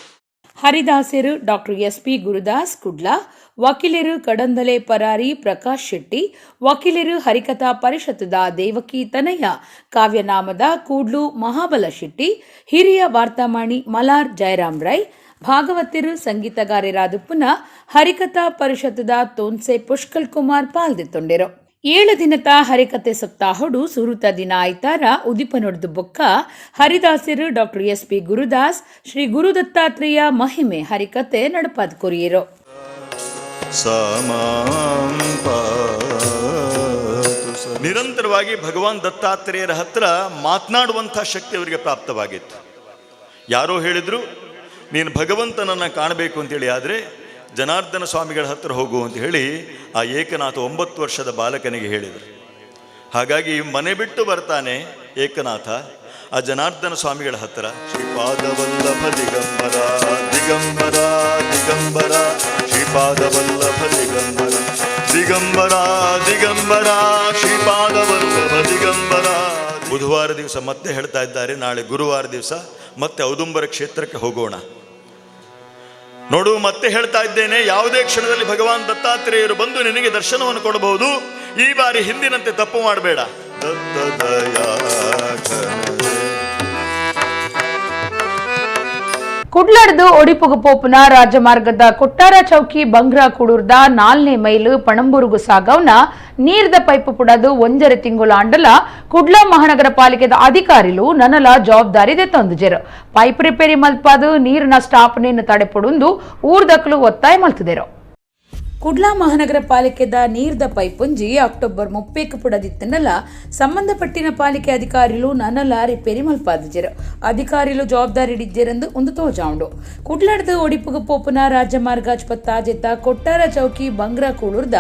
ಹರಿದಾಸರು ಡಾಕ್ಟರ್ ಎಸ್.ಪಿ. ಗುರುದಾಸ್ ಕುಡ್ಲಾ, ವಕೀಲರು ಕಡಂದಲೆ ಪರಾರಿ ಪ್ರಕಾಶ್ ಶೆಟ್ಟಿ, ವಕೀಲರು ಹರಿಕಥಾ ಪರಿಷತ್ತದ ದೇವಕಿ ತನಯ್ಯ, ಕಾವ್ಯನಾಮದ ಕೂಡ್ಲು ಮಹಾಬಲ ಶೆಟ್ಟಿ, ಹಿರಿಯ ವಾರ್ತಾಮಾಣಿ ಮಲಾರ್ ಜಯರಾಮ್ ರೈ, ಭಾಗವತರು ಸಂಗೀತಗಾರರಾದ ಪುನಃ ಹರಿಕಥಾ ಪರಿಷತ್ತದ ತೋನ್ಸೆ ಪುಷ್ಕಲ್ ಕುಮಾರ್ ಪಾಲ್ದೆತ್ತೊಂಡೆರು. 7 ದಿನದ ಹರಿಕತೆ ಸಪ್ತಾಹಡು ಸುರುತ ದಿನ ಆಯ್ತಾರ ಉದಿಪನೊಡ್ದು ಬೊಕ್ಕ ಹರಿದಾಸರು ಡಾಕ್ಟರ್ ಎಸ್.ಪಿ. ಗುರುದಾಸ್ ಶ್ರೀ ಗುರುದತ್ತಾತ್ರೇಯ ಮಹಿಮೆ ಹರಿಕತೆ ನಡಪಾದ ಕೊರಿಯರು. ನಿರಂತರವಾಗಿ ಭಗವಾನ್ ದತ್ತಾತ್ರೇಯರ ಹತ್ರ ಮಾತನಾಡುವಂಥ ಶಕ್ತಿ ಅವರಿಗೆ ಪ್ರಾಪ್ತವಾಗಿತ್ತು. ಯಾರೋ ಹೇಳಿದ್ರು ನೀನು ಭಗವಂತನನ್ನು ಕಾಣಬೇಕು ಅಂತೇಳಿ, ಆದರೆ ಜನಾರ್ದನ ಸ್ವಾಮಿಗಳ ಹತ್ರ ಹೋಗು ಅಂತ ಹೇಳಿ ಆ ಏಕನಾಥ 9 ವರ್ಷದ ಬಾಲಕನಿಗೆ ಹೇಳಿದರು. ಹಾಗಾಗಿ ಮನೆ ಬಿಟ್ಟು ಬರ್ತಾನೆ ಏಕನಾಥ ಆ ಜನಾರ್ದನ ಸ್ವಾಮಿಗಳ ಹತ್ರ. ಶ್ರೀಪಾದವಲ್ಲಭ ದಿಗಂಬರ ದಿಗಂಬರ ದಿಗಂಬರ ಶ್ರೀಪಾದವಲ್ಲಭ ದಿಗಂಬರ ದಿಗಂಬರ ದಿಗಂಬರ ಶ್ರೀಪಾದವಲ್ಲಭ ದಿಗಂಬರ. ಬುಧವಾರ ದಿವಸ ಮತ್ತೆ ಹೇಳ್ತಾ ಇದ್ದಾರೆ, ನಾಳೆ ಗುರುವಾರ ದಿವಸ ಮತ್ತೆ ಔದುಂಬರ ಕ್ಷೇತ್ರಕ್ಕೆ ಹೋಗೋಣ. ನೋಡು, ಮತ್ತೆ ಹೇಳ್ತಾ ಇದ್ದೇನೆ, ಯಾವುದೇ ಕ್ಷಣದಲ್ಲಿ ಭಗವಾನ್ ದತ್ತಾತ್ರೇಯರು ಬಂದು ನಿನಗೆ ದರ್ಶನವನ್ನು ಕೊಡಬಹುದು. ಈ ಬಾರಿ ಹಿಂದಿನಂತೆ ತಪ್ಪು ಮಾಡಬೇಡ. ಕುಡ್ಲಡ್ದು ಒಡಿಪುಗು ಪೋಪುನ ರಾಜಮಾರ್ಗದ ಕೊಟ್ಟಾರ ಚೌಕಿ ಬಂಗ್ರಾ ಕುಡೂರ್ದ 4ನೇ ಮೈಲು ಪಣಂಬೂರುಗು ಸಾಗವ್ನ ನೀರ್ದ ಪೈಪು ಪುಡದು 1 ತಿಂಗಳ ಅಂಡಲ ಕುಡ್ಲ ಮಹಾನಗರ ಪಾಲಿಕೆದ ಅಧಿಕಾರಿಲು ನನಲ ಜವಾಬ್ದಾರಿ ದೆತ್ತೊಂದುಜೆರು. ಪೈಪ್ ರಿಪೇರಿ ಮಲ್ಪಾದು ನೀರಿನ ಸ್ಟಾಪ್ನೇನು ತಡೆಪುಡುಂದು ಊರ್ದಕ್ಲು ಒತ್ತಾಯ ಮಲ್ತುದೆರು. ಕುಡ್ಲಾ ಮಹಾನಗರ ಪಾಲಿಕೆದ ನೀರ್ದ ಪೈಪೊಂಜಿ ಅಕ್ಟೋಬರ್ 30 ಪುಡದಿತ್ತನಲ ಸಂಬಂಧಪಟ್ಟಿನ ಪಾಲಿಕೆ ಅಧಿಕಾರಿಲು ನನಲ ರಿಪೇರಿ ಮಲ್ಪಾದಿಜೆರು. ಅಧಿಕಾರಿಲು ಜವಾಬ್ದಾರಿ ಹಿಡಿಜೆರೆಂದು ಒಂದು ತೋಜಾಂಡು. ಕುಡ್ಲಡ್ದು ಒಡಿಪುಗು ಪೋಪುನ ರಾಜಮಾರ್ಗ ಜೆತ್ತ ಕೊಟ್ಟಾರ ಚೌಕಿ ಬಂಗ್ರಾ ಕೂಳೂರ್ದ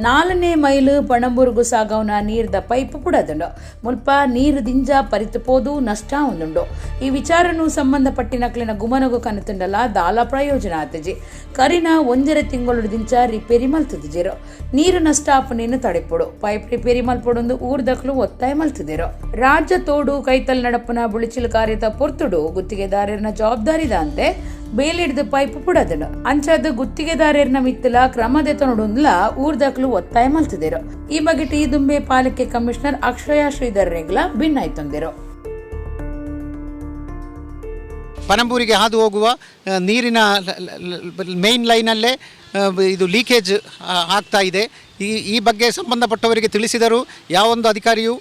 4ನೇ ಮೈಲು ಪಣಂಬೂರುಗು ಸಾಗವ್ನ ನೀರ್ದ ಪೈಪ್ ಪುಡದುಂಡು. ಮುಲ್ಪ ನೀರು ದಿಂಜ ಪರಿತುಪೋದು ನಷ್ಟ ಒಂದುಂಡು. ಈ ವಿಚಾರನು ಸಂಬಂಧಪಟ್ಟಿನಕ್ಲಿನ ಗುಮನಗು ಕನತುಂಡಲ ದಾಲ ಪ್ರಯೋಜನ ಆತಜಿ. ಕರಿನ 1 ತಿಂಗಳು ದಿಂಚ ರಿಪೇರಿ ಮಲ್ತದಿಜೆರು. ನೀರು ನಷ್ಟ ಅಪ್ಪನೇನು ತಡೆಪೊಡು. ಪೈಪ್ ರಿಪೇರಿ ಮಲ್ಪೊಡೊಂದು ಊರ್ದಕ್ಲು ಒತ್ತಾಯ ಮಲ್ತದಿರು. ರಾಜ್ಯ ತೋಡು ಕೈತಲ್ ನಡಪನ ಬುಳಿಚಿಲ್ ಕಾರ್ಯದ ಪೊರ್ತುಡು ಗುತ್ತಿಗೆದಾರನ ಜವಾಬ್ದಾರಿದಂತೆ ಬೇಲಿಡ್ದು ಪೈಪ್ ಪುಡದನು. ಅಂಚದ ಗುತ್ತಿಗೆದಾರನ ಮಿತ್ತಲ ಕ್ರಮದೆತ ನೋಡುಂದ್ಲ ಊರ್ದಕ್ಲು ಒತ್ತಾಯ ಮಲ್ತದಿರು. ಈ ಬಗೆಟ್ ಈ ದುಂಬೆ ಪಾಲಿಕೆ ಕಮಿಷನರ್ ಅಕ್ಷಯ ಶ್ರೀಧರ್ ರೇಗ್ಲ ಭಿನ್ನಾಯ್ತೊಂದಿರು. ಪಣಂಬೂರಿಗೆ ಹಾದು ಹೋಗುವ ನೀರಿನ ಮೇನ್ ಲೈನಲ್ಲೇ ಇದು ಲೀಕೇಜ್ ಆಗ್ತಾ ಇದೆ. ಈ ಬಗ್ಗೆ ಸಂಬಂಧಪಟ್ಟವರಿಗೆ ತಿಳಿಸಿದರೂ ಯಾವೊಂದು ಅಧಿಕಾರಿಯೂ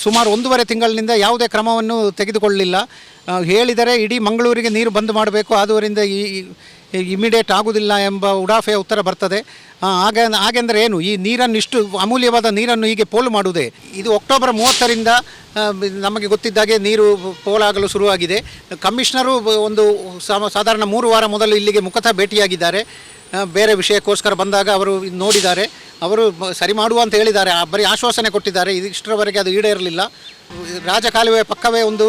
ಸುಮಾರು 1.5 ತಿಂಗಳಿನಿಂದ ಯಾವುದೇ ಕ್ರಮವನ್ನು ತೆಗೆದುಕೊಳ್ಳಲಿಲ್ಲ. ಹೇಳಿದರೆ ಇಡೀ ಮಂಗಳೂರಿಗೆ ನೀರು ಬಂದ್ ಮಾಡಬೇಕು, ಆದುದರಿಂದ ಇಮಿಡಿಯೇಟ್ ಆಗುವುದಿಲ್ಲ ಎಂಬ ಉಡಾಫೆಯ ಉತ್ತರ ಬರ್ತದೆ. ಹಾಗೆಂದರೆ ಏನು, ಈ ನೀರನ್ನು ಇಷ್ಟು ಅಮೂಲ್ಯವಾದ ನೀರನ್ನು ಹೀಗೆ ಪೋಲು ಮಾಡುವುದೇ? ಇದು ಅಕ್ಟೋಬರ್ 30ರಿಂದ ನಮಗೆ ಗೊತ್ತಿದ್ದಾಗೆ ನೀರು ಪೋಲಾಗಲು ಶುರುವಾಗಿದೆ. ಕಮಿಷನರು ಒಂದು ಸಾಧಾರಣ 3 ವಾರ ಮೊದಲು ಇಲ್ಲಿಗೆ ಮುಖತಃ ಭೇಟಿಯಾಗಿದ್ದಾರೆ. ಬೇರೆ ವಿಷಯಕ್ಕೋಸ್ಕರ ಬಂದಾಗ ಅವರು ನೋಡಿದ್ದಾರೆ, ಅವರು ಸರಿ ಮಾಡುವ ಅಂತ ಹೇಳಿದ್ದಾರೆ, ಬರೀ ಆಶ್ವಾಸನೆ ಕೊಟ್ಟಿದ್ದಾರೆ. ಇಷ್ಟರವರೆಗೆ ಅದು ಈಡೇರಲಿಲ್ಲ. ರಾಜಕಾಲುವೆ ಪಕ್ಕವೇ ಒಂದು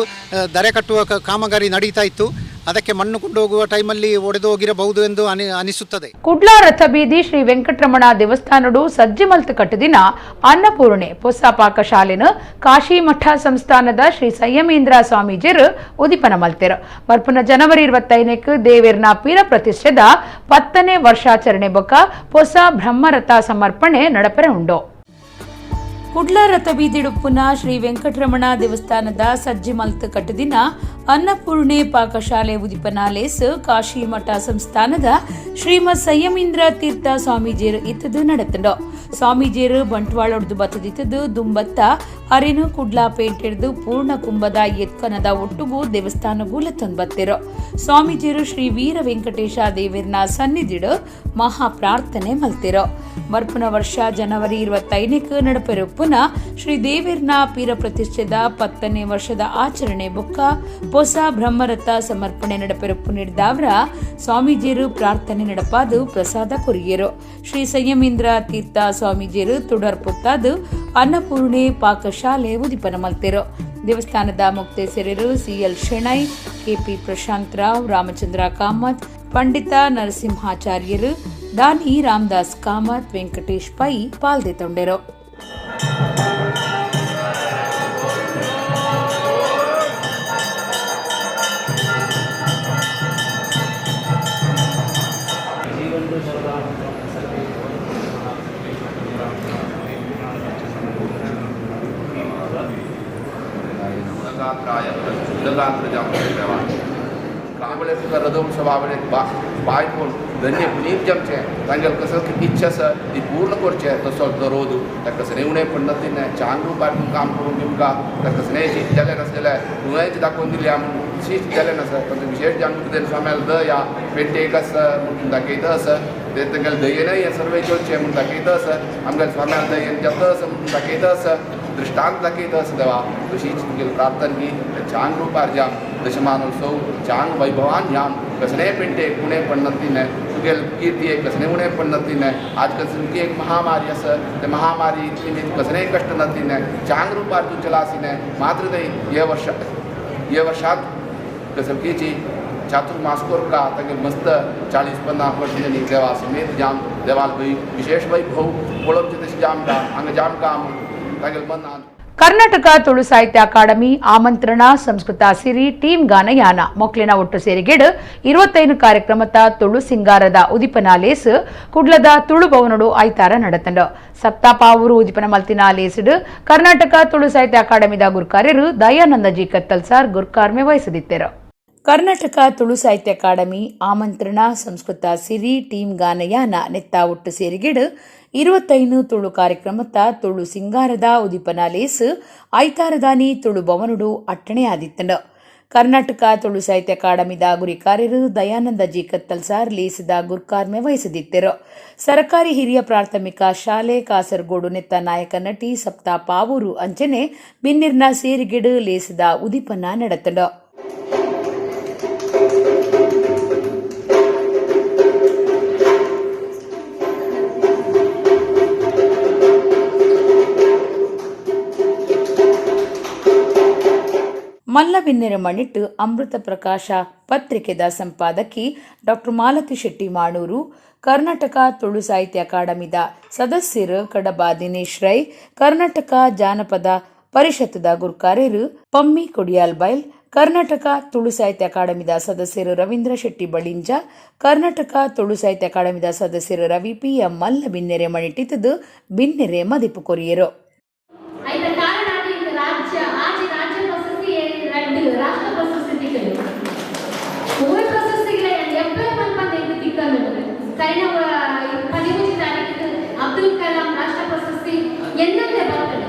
ದರೆ ಕಟ್ಟುವ ಕಾಮಗಾರಿ ನಡೀತಾ ಇತ್ತು. ಅದಕ್ಕೆ ಮಣ್ಣು ಕೊಂಡೋಗುವ ಟೈಮಲ್ಲಿ ಒಡೆದು ಹೋಗಿರಬಹುದು ಎಂದು ಅನಿಸುತ್ತದೆ. ಕುಡ್ಲ ರಥಬೀದಿ ಶ್ರೀ ವೆಂಕಟರಮಣ ದೇವಸ್ಥಾನಡು ಸಜ್ಜಿ ಮಲ್ತು ಕಟ್ಟದಿನ ಅನ್ನಪೂರ್ಣೆ ಹೊಸ ಪಾಕಶಾಲೆನ ಕಾಶಿ ಮಠ ಸಂಸ್ಥಾನದ ಶ್ರೀ ಸಂಯಮೇಂದ್ರ ಸ್ವಾಮೀಜಿರು ಉದಿಪನ ಮಲ್ತೆರು. ಬರ್ಪುನ ಜನವರಿ 25 ದೇವೇರ್ನ ಪೀರ ಪ್ರತಿಷ್ಠೆದ 10ನೇ ವರ್ಷಾಚರಣೆ ಬೊಕ್ಕ ಹೊಸ ಬ್ರಹ್ಮರಥ ಸಮರ್ಪಣೆ ನಡಪರೆ ಉಂಡು. ಕುಡ್ಲ ರಥಬೀದಿಡುಪ್ಪುನ ಶ್ರೀ ವೆಂಕಟರಮಣ ದೇವಸ್ಥಾನದ ಸಜ್ಜಿ ಮಲ್ತು ಕಟ್ಟದಿನ ಅನ್ನಪೂರ್ಣೆ ಪಾಕಶಾಲೆ ಉದಿಪನಾಲೇಸ್ ಕಾಶಿ ಮಠ ಸಂಸ್ಥಾನದ ಶ್ರೀಮದ್ ಸಂಯಮೇಂದ್ರ ತೀರ್ಥ ಸ್ವಾಮೀಜಿಯರು ಇತ್ತದು ನಡೆತಂಡು. ಸ್ವಾಮೀಜಿಯರು ಬಂಟ್ವಾಳ ಹೊಡೆದು ಬತ್ತದಿತ್ತದು ದುಂಬತ್ತ ಅರಿನು ಕುಡ್ಲ ಪೇಂಟ್ ಹಿಡಿದು ಪೂರ್ಣ ಕುಂಭದ ಎತ್ಕನದ ಒಟ್ಟುಗೂ ದೇವಸ್ಥಾನಗೂಲ ತಂದ್ಬತ್ತಿರು. ಸ್ವಾಮೀಜಿಯರು ಶ್ರೀ ವೀರ ವೆಂಕಟೇಶ ದೇವೇರ್ನ ಸನ್ನಿಧಿಡು ಮಹಾ ಪ್ರಾರ್ಥನೆ ಮಲ್ತಿರು. ಮರ್ಪುನ ವರ್ಷ ಜನವರಿ 25 ನಡಪೆರುಪ್ಪುನ ಶ್ರೀ ದೇವೇರ್ನ ಪೀರ ಪ್ರತಿಷ್ಠೆದ 10ನೇ ವರ್ಷದ ಆಚರಣೆ ಬೊಕ್ಕ ಹೊಸ ಬ್ರಹ್ಮರಥ ಸಮರ್ಪಣೆ ನಡಪೆರುಪ್ಪು ನೀಡಿದವರ ಸ್ವಾಮೀಜಿಯರು ಪ್ರಾರ್ಥನೆ ನಡಪಾದು ಪ್ರಸಾದ ಕೊರಿಯರು. ಶ್ರೀ ಸಂಯಮೇಂದ್ರ ತೀರ್ಥ ಸ್ವಾಮೀಜಿಯರು ತುಡರ್ಪುತ್ತಾದು ಅನ್ನಪೂರ್ಣೆ ಪಾಕಶಾಲೆ ಉದಿಪನ ಮಲ್ತೆರು. ದೇವಸ್ಥಾನದ ಮುಕ್ತೇಸರರು ಸಿಎಲ್ ಶೆಣೈ, ಕೆಪಿ ಪ್ರಶಾಂತ್ ರಾವ್, ರಾಮಚಂದ್ರ ಕಾಮತ್, ಪಂಡಿತ ನರಸಿಂಹಾಚಾರ್ಯರು, ದಾನಿ ರಾಮದಾಸ್ ಕಾಮತ್, ವೆಂಕಟೇಶ್ ಪೈ ಪಾಲ್ದೆ ತೊಂಡೆರು. रदम सभावणे बायकोन धन्य पुनीत जमचे तांगेल कसं इच्छा स ती पूर्ण करचे तसो दरोदू ताका कसं नेवणे पडतीने चांगू बाटून काम करून तुमका ताका कसं नाही शीत जाले नसलेले तुवेंच दाखवून दिली आम शीत जाले नसत पण विशेष जाणून कितें स्वाम्याल द या पेटे कस म्हणून दाखयता अस ते तांगेल दयेन हे सर्व चलचे म्हणून दाखयता अस आमगेल स्वाम्याल दयेन जत अस म्हणून दाखयता अस दृष्टांत दाखयता अस देवा तशीच तुगेल प्रार्थना की चांग रूपार जाम दशमानोत्सव चांग वैभवान जाम कसने पेंटे कुणे पडतीने तुगेल कीर्ती एक कसने उणे पडतीने आज कसली एक महामारी अस ते महामारी निमित्त कसने कष्ट नतीने चांग रूपार तू चलासीने मात्र दई ये वर्षात कसलकीची चातुर्मास का तांगे मस्त 40-50 वर्ष देवा समेत जाम देवाल विशेष वैभव पळोवचे तशें जाम का हांगा जाम काम तांगे मन ಕರ್ನಾಟಕ ತುಳು ಸಾಹಿತ್ಯ ಅಕಾಡೆಮಿ ಆಮಂತ್ರಣ ಸಂಸ್ಕೃತ ಸಿರಿ ಟೀಮ್ ಗಾನಯಾನ ಮೊಕ್ಲಿನ ಒಟ್ಟು ಸೇರಿಗೆಡು 25 ಕಾರ್ಯಕ್ರಮದ ತುಳು ಸಿಂಗಾರದ ಉದಿಪನಾಲೇಸ್ ಕುಡ್ಲದ ತುಳು ಭವನಡು ಐತಾರ ನಡೆತಂಡು. ಸಪ್ತಾಪಾವೂರು ಉದಿಪನ ಮಲ್ತಿನ ಲೇಸಿಡು ಕರ್ನಾಟಕ ತುಳು ಸಾಹಿತ್ಯ ಅಕಾಡೆಮಿದ ಗುರುಕಾರ್ಯರು ದಯಾನಂದ ಜಿ ಕತ್ತಲ್ ಸಾರ್ ಗುರುಕಾರ್ಮೆ ವಹಿಸದಿದ್ದರು. ಕರ್ನಾಟಕ ತುಳು ಸಾಹಿತ್ಯ ಅಕಾಡೆಮಿ ಆಮಂತ್ರಣ ಸಂಸ್ಕೃತ ಸಿರಿ ಟೀಮ್ ಗಾನಯಾನ ನೆತ್ತ ಒಟ್ಟು ಸೇರಿಗೆಡು 25 ತುಳು ಕಾರ್ಯಕ್ರಮದ ತುಳು ಸಿಂಗಾರದ ಉದಿಪನಾಲೇಸ್ ಐತಾರದಾನಿ ತುಳು ಭವನಡು ಅಟ್ಟಣೆ ಆದಿತ್ತಂಡು. ಕರ್ನಾಟಕ ತುಳು ಸಾಹಿತ್ಯ ಅಕಾಡೆಮಿದ ಗುರಿಕಾರ್ಯರು ದಯಾನಂದ ಜಿ ಕತ್ತಲ್ ಸಾರ್ ಲೇಸಿದ ಗುರುಕಾರ್ಮೆ ವಹಿಸದಿದ್ದರು. ಸರ್ಕಾರಿ ಹಿರಿಯ ಪ್ರಾಥಮಿಕ ಶಾಲೆ ಕಾಸರಗೋಡು ನೆತ್ತ ನಾಯಕ ನಟಿ ಸಪ್ತಾ ಪಾವೂರು ಅಂಚನೆ ಬಿನ್ನಿರ್ನ ಸೇರಿಗೆಡು ಲೇಸಿದ ಉದಿಪನ ನಡೆತಂಡು. ಮಲ್ಲಬಿನ್ನೆರೆ ಮಣಿಟ್ಟು ಅಮೃತ ಪ್ರಕಾಶ ಪತ್ರಿಕೆದ ಸಂಪಾದಕಿ ಡಾಕ್ಟರ್ ಮಾಲತಿ ಶೆಟ್ಟಿ ಮಾಣೂರು, ಕರ್ನಾಟಕ ತುಳು ಸಾಹಿತ್ಯ ಅಕಾಡೆಮಿದ ಸದಸ್ಯರು ಕಡಬ ದಿನೇಶ್ ರೈ, ಕರ್ನಾಟಕ ಜಾನಪದ ಪರಿಷತ್ತದ ಗುರುಕಾರ್ಯರು ಪಮ್ಮಿ ಕೊಡಿಯಾಲ್ಬೈಲ್, ಕರ್ನಾಟಕ ತುಳು ಸಾಹಿತ್ಯ ಅಕಾಡೆಮಿದ ಸದಸ್ಯರು ರವೀಂದ್ರ ಶೆಟ್ಟಿ ಬಳಿಂಜ, ಕರ್ನಾಟಕ ತುಳು ಸಾಹಿತ್ಯ ಅಕಾಡೆಮಿದ ಸದಸ್ಯರು ರವಿ ಪಿ ಎಂ ಮಲ್ಲಬಿನ್ನೆರೆ ಮಣಿಟ್ಟಿದ್ದು ಬಿನ್ನೆರೆ ಮದಿಪು ಕೊರಿಯರು. ರಾಷ್ಟ್ರ ಪ್ರಶಸ್ತಿ ಮೂವೇ ಪ್ರಶಸ್ತಿಗಳ ಎಪ್ಪತ್ತು ಮಂದಿ ಕೈನ 15 ತಾರೀಕು ಅಬ್ದುಲ್ ಕಲಾಂ ರಾಷ್ಟ್ರ ಪ್ರಶಸ್ತಿ ಎನ್ನದೇ ಬರ್ತದೆ.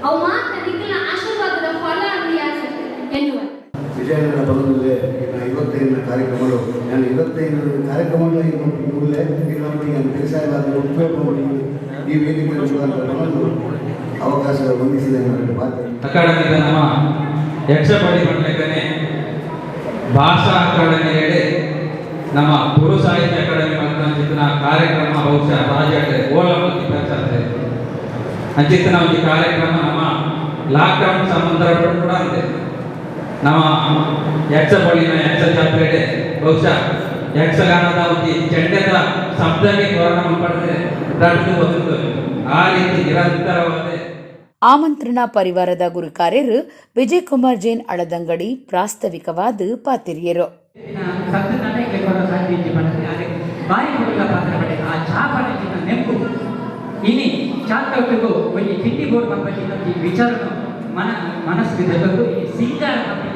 ಅವು ಮಾತ್ರ ನಿಖಿಲ ಆಶೀರ್ವಾದದ ಫಲ ಎನ್ನುವ ವಿಜಯನಗರ ಭಾಗದಲ್ಲಿ 25 ಕಾರ್ಯಕ್ರಮಗಳು ನಾನು 25 ಕಾರ್ಯಕ್ರಮಗಳ ಇವುಗಳೇ ಬೇಸಾಯ ಉಪಯೋಗ ಮಾಡಿ ಈ ವೇದಿಕೆ ಅವಕಾಶ ಹೊಂದಿಸಿದೆ. ಅಕಾಡೆಮಿದ ನಮ್ಮ ಯಕ್ಷಪಡಿ ಮಂಡಲಕ್ಕನೆ ಭಾಷಾ ಅಕಾಡೆಮಿಯಲ್ಲಿ ನಮ್ಮ ತುಳು ಸಾಹಿತ್ಯ ಅಕಾಡೆಮಿ ಅಂಚಿತ್ತಿನ ಕಾರ್ಯಕ್ರಮ ಬಹುಶಃ ರಾಜ್ಯಕ್ಕೆ ಓಲ ಮತ್ತು ಪ್ರಚಾರ ಅಂಚಿತ್ತಿನ ಒಂದು ಕಾರ್ಯಕ್ರಮ ನಮ್ಮ ಲಾಕ್ಡೌನ್ ಸಂಬಂಧ ಕೂಡ ಇದೆ. ನಮ್ಮ ಯಕ್ಷಪಳ್ಳಿನ ಯಕ್ಷ ಜಾತ್ರೆಗೆ ಬಹುಶಃ ಯಕ್ಷಗಾನದ ಒಂದು ಚೆಂಡದ ಶಬ್ದಕ್ಕೆ ತೋರಣ ಪಡೆದು ನಡೆದು ಬಂದಿದ್ದು ಆ ರೀತಿ ನಿರಂತರವಾದ ಆಮಂತ್ರಣ ಪರಿವಾರದ ಗುರುಕಾರ್ಯರು ವಿಜಯ್ ಕುಮಾರ್ ಜೈನ್ ಅಳದಂಗಡಿ ಪ್ರಾಸ್ತಾವಿಕವಾದ ಪಾತಿರಿಯರು. ಇನಿ ಚಾತುರ್ಗೂ ಒಂದು ತಿಂಡಿ ಬೋರ್ಡ್ ಪಂಪಿ ವಿಚಾರನು ಮನಸ್ಸು ತೆಗೆದು ಈ ಸಿಂಗಾರ ಪಂಪಿ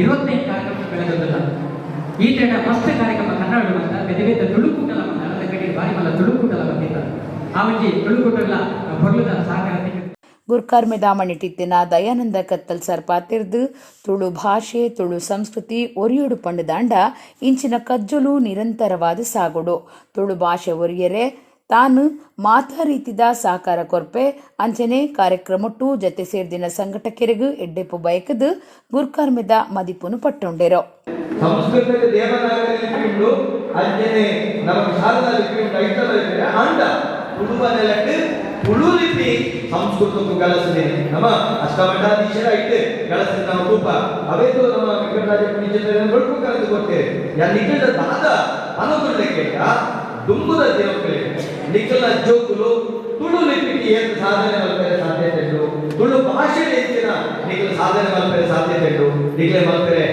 25 ಕಾರ್ಯಕ್ರಮ ಬೆಳೆದಲ್ಲ ಈ ತಡ ಮಸ್ತ್ ಕಾರ್ಯಕ್ರಮ ಕನ್ನಡ ಅಂತ ಬೇರೆ ಬೇರೆ ತುಳುಕೂಟಲ ಅದ ಕಡೆ ಬಾರಿ ಮಲ್ಲ ತುಳುಕೂಟಲ ಬಂದಿದ್ದ ಆ ಒಂಜಿ ತುಳುಕೂಟಲ ಹೊರಲದ ಸಹಕಾರ ಗುರ್ಕಾರ್ ಮೆದಾಮಣಿಟ್ಟಿತ್ತಿನ ದಯಾನಂದ ಕತ್ತಲ್ ಸರ್ ಪಾತಿರ್ದು ತುಳು ಭಾಷೆ ತುಳು ಸಂಸ್ಕೃತಿ ಒರಿಯೋಡು ಪಂಡದಾಂಡ ಇಂಚಿನ ಕಜ್ಜುಲು ನಿರಂತರವಾದ ಸಾಗುಡು ತುಳು ಭಾಷೆ ಒರಿಯರೆ ತಾನು ಮಾತಾ ರೀತಿದ ಸಾಕಾರ ಕೊರ್ಪೆ ಅಂಚನೆ ಕಾರ್ಯಕ್ರಮಟ್ಟು ಜತೆ ಸೇರ್ದಿನ ಸಂಘಟಕರಿಗೂ ಎಡ್ಡೆಪ್ಪು ಬಯಕದು ಗುರ್ಕಾರ್ ಮೆದ ಮದಿಪುನು ಪಟ್ಟೊಂಡೆರು. ಸಂಸ್ಕೃತದ ದೇವನಾಗರಿ ಲಿಪಿ ಉಂಡು ಅಂಚನೆ ನಮಗೆ ಶಾರದಾ ಲಿಪಿ ಉಂಡು ಐತ ಬರೆದರೆ ಆಂಡ ತುಳುವ ನೆಲಕ್ಕೆ ತುಳು ಲಿಪಿ ಸಂಸ್ಕೃತಕ್ಕೂ ಕಲಿಸಿದೆ ನಮ್ಮ ಅಷ್ಟಮಠಾಧೀಶರ ಐತೆ ಕಲಿಸಿದ ನಮ್ಮ ರೂಪ ಅವೇದು ನಮ್ಮ ವೆಂಕಟರಾಜ ನಿಜಗಳಿಗೂ ಕರೆದು ಕೊಡ್ತೇವೆ ಯಾ ನಿಖಿಲ ದಾದ ಅನುಗುಣಕ್ಕೆ ದುಂಬುದ ದೇವಕಲೆ ನಿಖಿಲ ಜೋಕುಲು ತುಳು ಲಿಪಿಗೆ ಏನು ಸಾಧನೆ ಮಲ್ಪರೆ ಸಾಧ್ಯತೆ ಉಂಟು ತುಳು ಭಾಷೆ ಹೆಚ್ಚಿನ ನಿಖಿಲ ಸಾಧನೆ ಮಲ್ಪರೆ ಸಾಧ್ಯತೆ ಉಂಟು ನಿಖಿಲೆ ಮಲ್ಪರೆ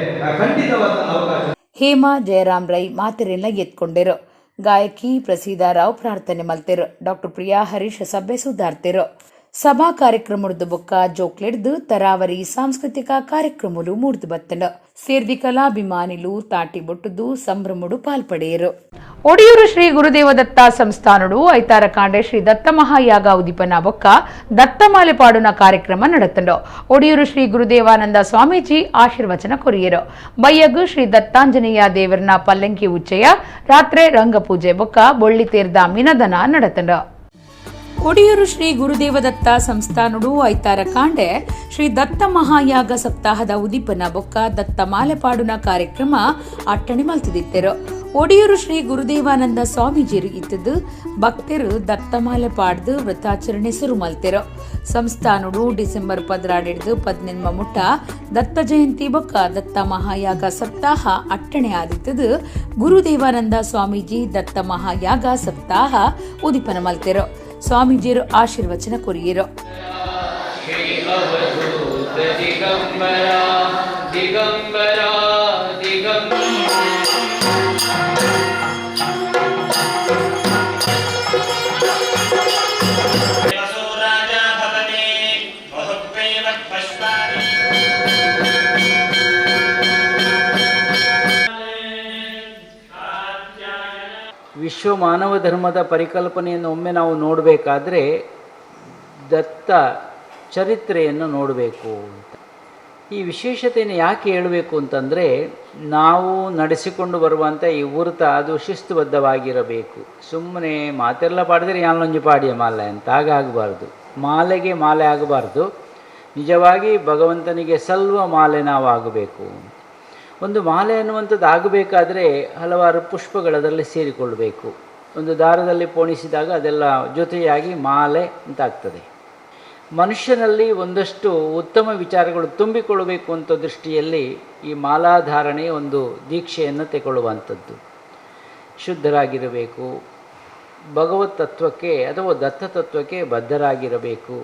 ಖಂಡಿತವಾದ ಅವಕಾಶ. ಹೇಮಾ ಜಯರಾಮ್ ರೈ ಮಾತೆರೆಲ್ಲ ಎತ್ಕೊಂಡೆರು. ಗಾಯಕಿ ಪ್ರಸೀದಾ ರಾವ್ ಪ್ರಾರ್ಥನೆ ಮಲ್ತೆರು. ಡಾಕ್ಟರ್ ಪ್ರಿಯಾ ಹರೀಶ್ ಸಭೆ ಸುಧಾರ್ತೆರು. ಸಭಾ ಕಾರ್ಯಕ್ರಮದ ಬೊಕ್ಕ ಜೋಕ್ಲೆಡ್ದು ತರಾವರಿ ಸಾಂಸ್ಕೃತಿಕ ಕಾರ್ಯಕ್ರಮಲು ಮೂಡ್ದು ಬತ್ತಂಡು ಸೇರ್ದಿ ಕಲಾಭಿಮಾನಿಲು ತಾಟಿ ಬೊಟ್ಟುದು ಸಂಭ್ರಮಡು ಪಾಲ್ಪಡೆಯರು. ಒಡಿಯೂರು ಶ್ರೀ ಗುರುದೇವದತ್ತ ಸಂಸ್ಥಾನಡು ಐತಾರ ಕಾಂಡೆ ಶ್ರೀ ದತ್ತ ಮಹಾಯಾಗ ಉದಿಪನ ಬೊಕ್ಕ ದತ್ತಮಾಲೆ ಪಾಡುನ ಕಾರ್ಯಕ್ರಮ ನಡೆತಂಡು. ಒಡಿಯೂರು ಶ್ರೀ ಗುರುದೇವಾನಂದ ಸ್ವಾಮೀಜಿ ಆಶೀರ್ವಚನ ಕೊರಿಯರು. ಬಯ್ಯಗು ಶ್ರೀ ದತ್ತಾಂಜನೇಯ ದೇವರನ ಪಲ್ಲಂಕಿ ಉಚ್ಚಯ ರಾತ್ರಿ ರಂಗಪೂಜೆ ಬೊಕ್ಕ ಬೊಳ್ಳಿ ತೇರ್ದ ಮಿನದನ ನಡೆತಂಡು. ಒಡಿಯೂರು ಶ್ರೀ ಗುರುದೇವದತ್ತ ಸಂಸ್ಥಾನಡು ಐತಾರ ಕಾಂಡೆ ಶ್ರೀ ದತ್ತ ಮಹಾಯಾಗ ಸಪ್ತಾಹದ ಉದಿಪನ ಬೊಕ್ಕ ದತ್ತ ಮಾಲೆ ಪಾಡುನ ಕಾರ್ಯಕ್ರಮ ಅಟ್ಟಣೆ ಮಲ್ತಿದ್ದರು. ಒಡಿಯೂರು ಶ್ರೀ ಗುರುದೇವಾನಂದ ಸ್ವಾಮೀಜಿರು ಇತ್ತದು ಭಕ್ತರು ದತ್ತಮಾಲೆ ಪಾಡ್ದು ವ್ರತಾಚರಣೆ ಶುರು ಮಲ್ತೆರು. ಸಂಸ್ಥಾನಡು ಡಿಸೆಂಬರ್ 12-18 ಮುಟ್ಟ ದತ್ತ ಜಯಂತಿ ಬೊಕ್ಕ ದತ್ತ ಮಹಾಯಾಗ ಸಪ್ತಾಹ ಅಟ್ಟಣೆ ಆದಿತ್ತದು ಗುರುದೇವಾನಂದ ಸ್ವಾಮೀಜಿ ದತ್ತ ಮಹಾಯಾಗ ಸಪ್ತಾಹ ಉದಿಪನ ಮಲ್ತೆರು. ಸ್ವಾಮೀಜಿಯರು ಆಶೀರ್ವಚನ ಕೊರಿಯರು. ವಿಶ್ವ ಮಾನವ ಧರ್ಮದ ಪರಿಕಲ್ಪನೆಯನ್ನು ಒಮ್ಮೆ ನಾವು ನೋಡಬೇಕಾದ್ರೆ ದತ್ತ ಚರಿತ್ರೆಯನ್ನು ನೋಡಬೇಕು ಅಂತ. ಈ ವಿಶೇಷತೆಯನ್ನು ಯಾಕೆ ಹೇಳಬೇಕು ಅಂತಂದರೆ, ನಾವು ನಡೆಸಿಕೊಂಡು ಬರುವಂಥ ಈ ವೃತ್ತ ಅದು ಶಿಸ್ತುಬದ್ಧವಾಗಿರಬೇಕು. ಸುಮ್ಮನೆ ಮಾತೆಲ್ಲ ಪಾಡಿದ್ರೆ ಯಾನೊಂಜಿ ಪಾಡಿಯ ಮಾಲೆ ಅಂತ ಹಾಗಾಗಬಾರ್ದು. ಮಾಲೆಗೆ ಮಾಲೆ ಆಗಬಾರ್ದು, ನಿಜವಾಗಿ ಭಗವಂತನಿಗೆ ಸಲ್ವ ಮಾಲೆ ನಾವು ಆಗಬೇಕು. ಒಂದು ಮಾಲೆ ಅನ್ನುವಂಥದ್ದು ಆಗಬೇಕಾದ್ರೆ ಹಲವಾರು ಪುಷ್ಪಗಳದರಲ್ಲಿ ಸೇರಿಕೊಳ್ಳಬೇಕು. ಒಂದು ದಾರದಲ್ಲಿ ಪೋಣಿಸಿದಾಗ ಅದೆಲ್ಲ ಜೊತೆಯಾಗಿ ಮಾಲೆ ಅಂತಾಗ್ತದೆ. ಮನುಷ್ಯನಲ್ಲಿ ಒಂದಷ್ಟು ಉತ್ತಮ ವಿಚಾರಗಳು ತುಂಬಿಕೊಳ್ಳಬೇಕು ಅಂತ ದೃಷ್ಟಿಯಲ್ಲಿ ಈ ಮಾಲಾಧಾರಣೆ ಒಂದು ದೀಕ್ಷೆಯನ್ನು ತೆಗೊಳ್ಳುವಂಥದ್ದು. ಶುದ್ಧರಾಗಿರಬೇಕು, ಭಗವತ್ ತತ್ವಕ್ಕೆ ಅಥವಾ ದತ್ತ ತತ್ವಕ್ಕೆ ಬದ್ಧರಾಗಿರಬೇಕು.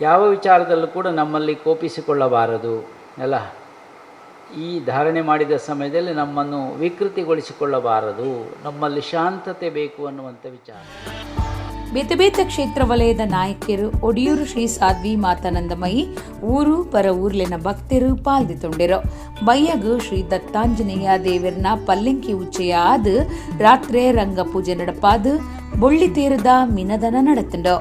ಯಾವ ವಿಚಾರದಲ್ಲೂ ಕೂಡ ನಮ್ಮಲ್ಲಿ ಕೋಪಿಸಿಕೊಳ್ಳಬಾರದು ಅಲ್ಲ. ಈ ಧಾರಣೆ ಮಾಡಿದ ಸಮಯದಲ್ಲಿ ನಮ್ಮನ್ನು ವಿಕೃತಿಗೊಳಿಸಿಕೊಳ್ಳಬಾರದು, ನಮ್ಮಲ್ಲಿ ಶಾಂತತೆ ಬೇಕು ಅನ್ನುವಂಥ ವಿಚಾರ. ಬೇತಬೇತ ಕ್ಷೇತ್ರ ವಲಯದ ನಾಯಕಿಯರು ಒಡಿಯೂರು ಶ್ರೀ ಸಾಧ್ವಿ ಮಾತಾನಂದಮಯಿ ಊರು ಪರ ಊರ್ಲಿನ ಭಕ್ತರು ಪಾಲ್ದಿತೊಂಡಿರು. ಬಯ್ಯಗು ಶ್ರೀ ದತ್ತಾಂಜನೇಯ ದೇವರನ ಪಲ್ಲಂಕಿ ಉಚ್ಚಯ ಆದು ರಾತ್ರಿ ರಂಗ ಪೂಜೆ ನಡಪಾದು ಬೊಳ್ಳಿ ತೇರದ ಮಿನದನ ನಡೆತಂಡು.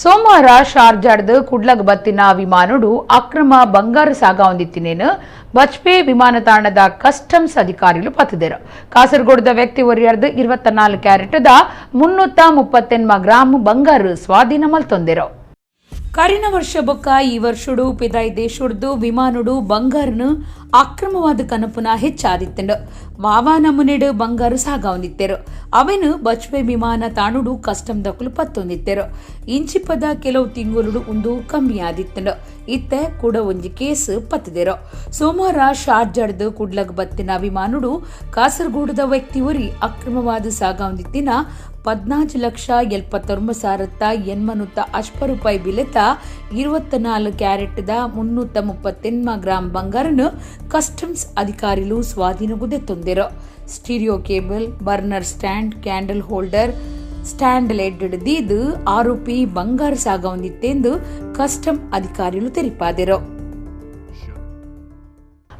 ಸೋಮವಾರ ಶಾರ್ಜಾಡ್ದ ಕುಡ್ಲಗ್ ಬತ್ತಿನ ವಿಮಾನಡು ಅಕ್ರಮ ಬಂಗಾರ ಸಾಗಾವೊಂದಿತ್ತಿನೇನು ಬಜ್ಪೆ ವಿಮಾನ ತಾಣದ ಕಸ್ಟಮ್ಸ್ ಅಧಿಕಾರಿಗಳು ಪತ್ತಿದರು. ಕಾಸರಗೋಡದ ವ್ಯಕ್ತಿ ಒರಿಯರ್ದು 24 ಕ್ಯಾರೆಟ್ದ 338 ಗ್ರಾಮ್ ಬಂಗಾರ ಸ್ವಾಧೀನ ಮಲ್ತೊಂದಿರು. ಕರಿನ ವರ್ಷ ಬೊಕ್ಕ ಈ ವರ್ಷಡು ಪಿದಾಯಿ ದೇಶುಡ್ದು ವಿಮಾನುಡು ಬಂಗಾರನು ಅಕ್ರಮವಾದ ಕನಪುನ ಹೆಚ್ಚಾದಿತ್ತಂಡು ವಾವಾ ನಮುನೆಡು ಬಂಗಾರು ಸಾಗಾವೊಂದಿತ್ತೆರು. ಅವೆನು ಬಜ್ಪೆ ವಿಮಾನ ತಾಣುಡು ಕಸ್ಟಮ್ ದಕ್ಕಲು ಪತ್ತೊಂದಿತ್ತೆರು. ಇಂಚಿಪದ ಕೆಲವು ತಿಂಗಳು ಒಂದು ಕಮ್ಮಿ ಆದಿತ್ತಂಡು ಇತ್ತೆ ಕೂಡ ಒಂಜಿ ಕೇಸ್ ಪತ್ತಿದೆರು. ಸೋಮವಾರ ಶಾರ್ಜಾಡ್ದು ಕುಡ್ಲಗ್ ಬತ್ತಿನ ವಿಮಾನುಡು ಕಾಸರಗೋಡದ ವ್ಯಕ್ತಿ ಒರಿ ಅಕ್ರಮವಾದ ಸಾಗಾವೊಂದಿತ್ತಿನ 14,79,880 ರೂಪಾಯಿ ಬಿಲೆತ 24 ಕ್ಯಾರೆಟ್ದ 338 ಗ್ರಾಮ್ ಬಂಗಾರನು ಕಸ್ಟಮ್ಸ್ ಅಧಿಕಾರಿಗಳು ಸ್ವಾಧೀನಗುದೆತ್ತೊಂದಿರು. Stereo cable, burner stand, candle holder, stand light ಹಿಡಿದು ಆರೋಪಿ ಬಂಗಾರ ಸಾಗಾವೊಂದಿತ್ತೆಂದು ಕಸ್ಟಮ್ ಅಧಿಕಾರಿಗಳು ತೆರಿಪಾದರು.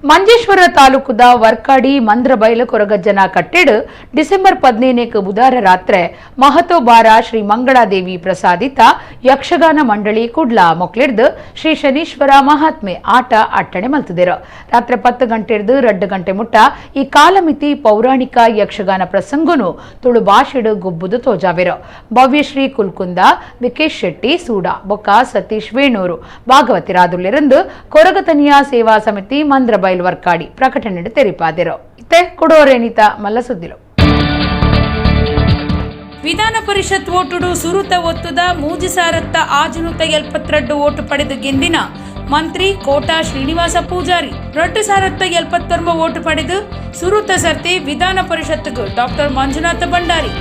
ಮಂಜೇಶ್ವರ ತಾಲೂಕುದ ವರ್ಕಾಡಿ ಮಂದ್ರಬೈಲ ಕೊರಗಜ್ಜನ ಕಟ್ಟೆಡ್ ಡಿಸೆಂಬರ್ 15 ಬುಧವಾರ ರಾತ್ರಿ ಮಹತೋಬಾರ ಶ್ರೀ ಮಂಗಳಾದೇವಿ ಪ್ರಸಾದಿತ ಯಕ್ಷಗಾನ ಮಂಡಳಿ ಕುಡ್ಲ ಮೊಕ್ಲಿಡ್ದು ಶ್ರೀ ಶನೀಶ್ವರ ಮಹಾತ್ಮೆ ಆಟ ಅಟ್ಟಣೆ ಮಲ್ತಿದರು. ರಾತ್ರಿ 10 ಗಂಟೆಡ್ದು 2 ಗಂಟೆ ಮುಟ್ಟ ಈ ಕಾಲಮಿತಿ ಪೌರಾಣಿಕ ಯಕ್ಷಗಾನ ಪ್ರಸಂಗನು ತುಳು ಭಾಷೆಡು ಗೊಬ್ಬುದು ತೋಜಾವೆರು. ಭವ್ಯಶ್ರೀ ಕುಲ್ಕುಂದ, ವಿಕೇಶ್ ಶೆಟ್ಟಿ ಸೂಡ ಬೊಕ್ಕ ಸತೀಶ್ ವೇಣೂರು ಭಾಗವತಿರಾದುಲ್ಲಿರಂದು ಕೊರಗತನಿಯ ಸೇವಾ ಸಮಿತಿ ಮಂದ್ರಬೈಲ್ ವರ್ಕಾಡಿ ಪ್ರಕಟಣೆ ತೆರಿಪಾದರು. ಇತ್ತೆ ಕೊಡೋರೇನಿತ ಮಲ್ಲ ಸುದ್ದಿಲು. ವಿಧಾನ ಪರಿಷತ್ ಓಟುಡು ಸುರುತ ಒತ್ತುದ ಮೂಜಿಸಾರತ್ತ ಆಜುನುತ 72 ಓಟು ಪಡೆದು ಗೆಂದಿನ ಮಂತ್ರಿ ಕೋಟಾ ಶ್ರೀನಿವಾಸ ಪೂಜಾರಿ 2,079 ಓಟು ಪಡೆದು ಸುರುತ ಸರ್ತಿ ವಿಧಾನ ಪರಿಷತ್ಗೆ ಡಾಕ್ಟರ್ ಮಂಜುನಾಥ ಭಂಡಾರಿ.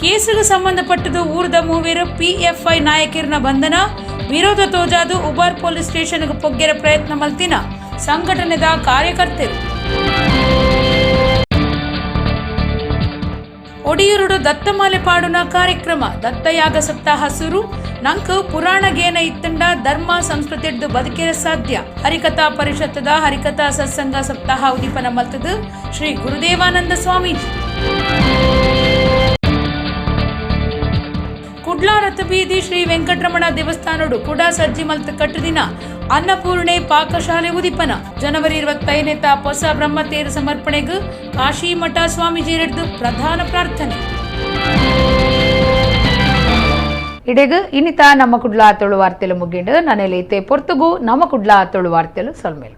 ಕೇಸಿಗೆ ಸಂಬಂಧಪಟ್ಟದು ಊರ್ದ ಮೂವೇರು PFI ನಾಯಕರನ್ನ ಬಂಧನ ವಿರೋಧ ತೋಜಾದು ಉಬಾರ್ ಪೊಲೀಸ್ ಸ್ಟೇಷನ್ಗೆ ಪೊಗ್ಗೆರ ಪ್ರಯತ್ನ ಮಲ್ತಿನ ಸಂಘಟನೆದ ಕಾರ್ಯಕರ್ತರು. ಒಡಿಯೂರುಡು ದತ್ತಮಾಲೆ ಪಾಡುನ ಕಾರ್ಯಕ್ರಮ ದತ್ತಯಾಗ ಸಪ್ತಾಹ ಸುರು ನಂಕ ಪುರಾಣ ಗೇನ ಇತ್ತಂಡ ಧರ್ಮ ಸಂಸ್ಕೃತಿಡ್ದು ಬದುಕೆರ ಸಾಧ್ಯ. ಹರಿಕಥಾ ಪರಿಷತ್ತದ ಹರಿಕಥಾ ಸತ್ಸಂಗ ಸಪ್ತಾಹ ಉದೀಪನ ಮಲ್ತದು ಶ್ರೀ ಗುರುದೇವಾನಂದ ಸ್ವಾಮೀಜಿ. ಕುಡ್ಲ ರಥಬೀದಿ ಶ್ರೀ ವೆಂಕಟರಮಣ ದೇವಸ್ಥಾನಡು ಕೂಡ ಸಜ್ಜಿ ಮಲ್ತ ಕಟ್ಟದಿನ ಅನ್ನಪೂರ್ಣೆ ಪಾಕಶಾಲೆ ಉದಿಪನ. ಜನವರಿ 25 ಹೊಸ ಬ್ರಹ್ಮತೇರು ಸಮರ್ಪಣೆಗೂ ಕಾಶಿ ಮಠ ಸ್ವಾಮೀಜಿ ಹಿಡಿದು ಪ್ರಧಾನ ಪ್ರಾರ್ಥನೆ. ಇಡೆಗು ಇನ್ನಿತ ನಮ್ಮ ಕುಡ್ಲ ತೊಳು ವಾರ್ತೆಲು ಮುಗಿಂಡು ನನೆಲೈತೆ ಪೊರ್ತುಗು ನಮ್ಮ ಕುಡ್ಲ ತೊಳು ವಾರ್ತೆಲು ಸೊಲ್ಮೇಲು.